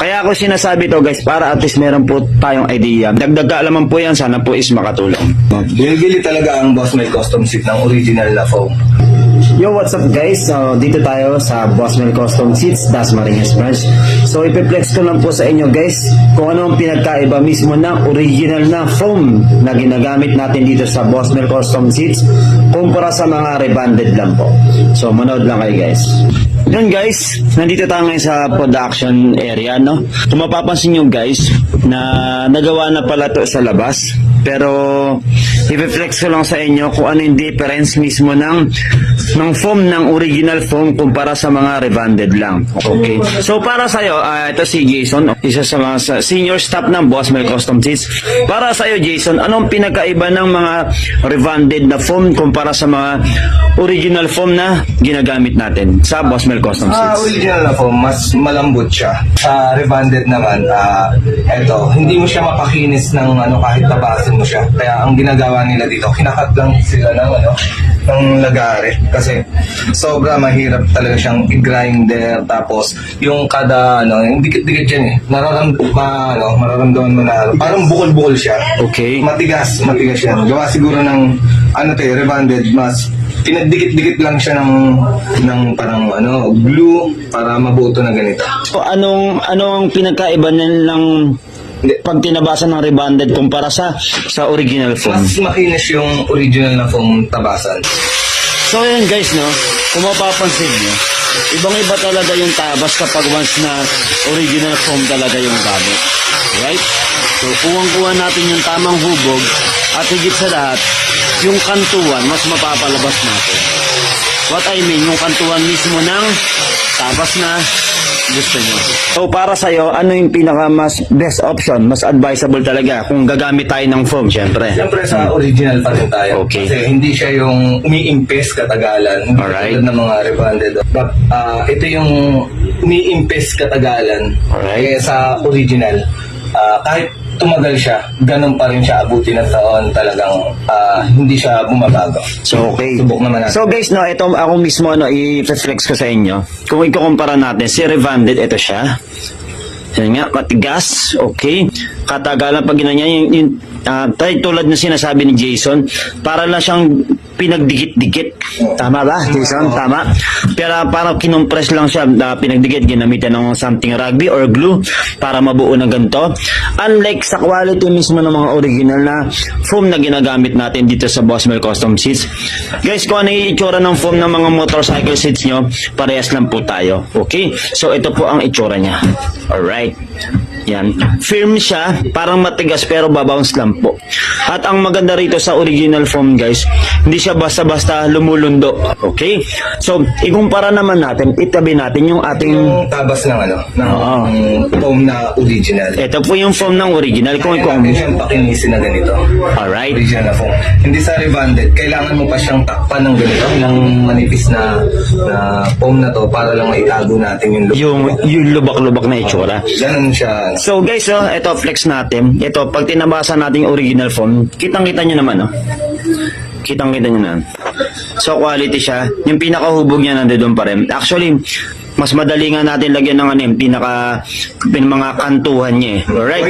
Kaya ako sinasabi to guys, para at least meron po tayong idea. Dagdag kaalaman po yan, sana po is makatulong. Binibili talaga ang Boss Mel Custom Seat ng original na foam. Yo, what's up guys? So, dito tayo sa Boss Mel Custom Seats, Dasmariñas branch. So, ipiplex ko lang po sa inyo guys kung ano ang pinagkaiba mismo ng original na foam na ginagamit natin dito sa Boss Mel Custom Seats kumpara sa mga rebanded lang po. So, manood lang kayo guys. Yun guys, nandito tayo ngayon sa production area, no? Kung mapapansin nyo guys, na nagawa na pala to sa labas. Pero, i-flex ko lang sa inyo kung ano yung difference mismo ng foam, ng original foam kumpara sa mga rebanded lang. Okay. So, para sa'yo, ito si Jason, isa sa mga senior staff ng Boss Mel Custom Seats. Para sa'yo, Jason, anong pinakaiba ng mga rebanded na foam kumpara sa mga original foam na ginagamit natin sa Boss Mel Custom Seats? Original na foam, mas malambot siya. Sa rebanded naman, eto, hindi mo siya mapakinis ng kahit tabasin mo siya. Kaya ang ginagawa nila dito, kinakat lang sila ng lagare. Kasi sobra mahirap talaga siyang i-grinder. Tapos, yung kada, yung dikit-dikit yan eh. Mararamdaman mo na, parang bukol-bukol siya. Okay. Matigas yan. Gawa siguro ng, rebanded, mas pinagdikit-dikit lang siya ng parang glue para mabuto na ganito. So, anong pinagkaiba nilang pag tinabasan ng rebanded kumpara sa original foam? Mas makinis yung original na foam tabasan. So yun guys, no, kung mapapansin nyo, ibang-iba talaga yung tabas kapag once na original foam talaga yung gamit. Right? So kuwang-kuha natin yung tamang hubog at higit sa lahat, yung kantuan mas mapapalabas natin. What I mean, yung kantuan mismo ng tabas na gusto nyo. So para sa'yo, ano yung pinaka mas best option, mas advisable talaga kung gagamit tayo ng foam, syempre? Siyempre sa original pa rin tayo. Okay. Kasi hindi siya yung umiimpes katagalan. Alright. Tulad ng mga rebanded. But ito yung umiimpes katagalan. Alright. Kaya sa original, kahit tumagal siya, ganun pa rin siya abuti ng taon, talagang hindi siya bumabago. So, okay. Subok naman natin. So, guys, no, ito ako mismo, i-flex ko sa inyo. Kung ikukumpara natin, si rebanded, ito siya. Yan nga, matigas, okay. Katagalan pag ginanya, tulad na sinasabi ni Jason, para lang siyang pinagdikit-dikit. Tama ba, Jason? Tama. Pero parang kinompress lang siya, pinagdikit, ginamitan ng something rugby or glue para mabuo ng ganito. Unlike sa quality mismo ng mga original na foam na ginagamit natin dito sa Boss Mel Custom Seats. Guys, kung ano yung itsura ng foam ng mga motorcycle seats nyo, parehas lang po tayo. Okay? So, ito po ang itsura niya. Alright. Yan. Firm siya, parang matigas pero babounce lang po. At ang maganda rito sa original foam guys, hindi siya basta-basta lumulundo. Okay? So, ikumpara naman natin, itabi natin yung ating... Yung tabas ng foam na original. Ito po yung foam ng original. Kung Kaya natin siyang pakinisin na ganito. Alright. Original na foam. Hindi sa rebanded, kailangan mo pa siyang takpan ng ganito, ng manipis na foam na to para lang maitago natin yung Yung lubak-lubak na itsura. Ganun siya. So guys, ito flex natin. Ito, pag tinabasa natin yung original foam, kitang-kita nyo naman, kitang-kita nyo naman. So quality siya. Yung pinakahubog niya nandoon pa rin. Actually, mas madali nga natin lagyan ng yung mga kantuhan niya eh. Alright?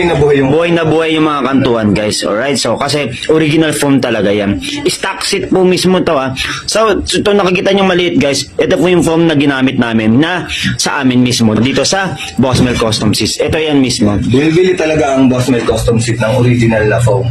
Buhay na buhay yung mga kantuhan guys. Alright? So, kasi original foam talaga yan. Stock seat po mismo to So, ito nakikita nyo maliit guys. Ito po yung foam na ginamit namin na sa amin mismo. Dito sa Boss Mel Custom Seats. Ito yan mismo. Binibili talaga ang Boss Mel Custom Seat ng original na foam.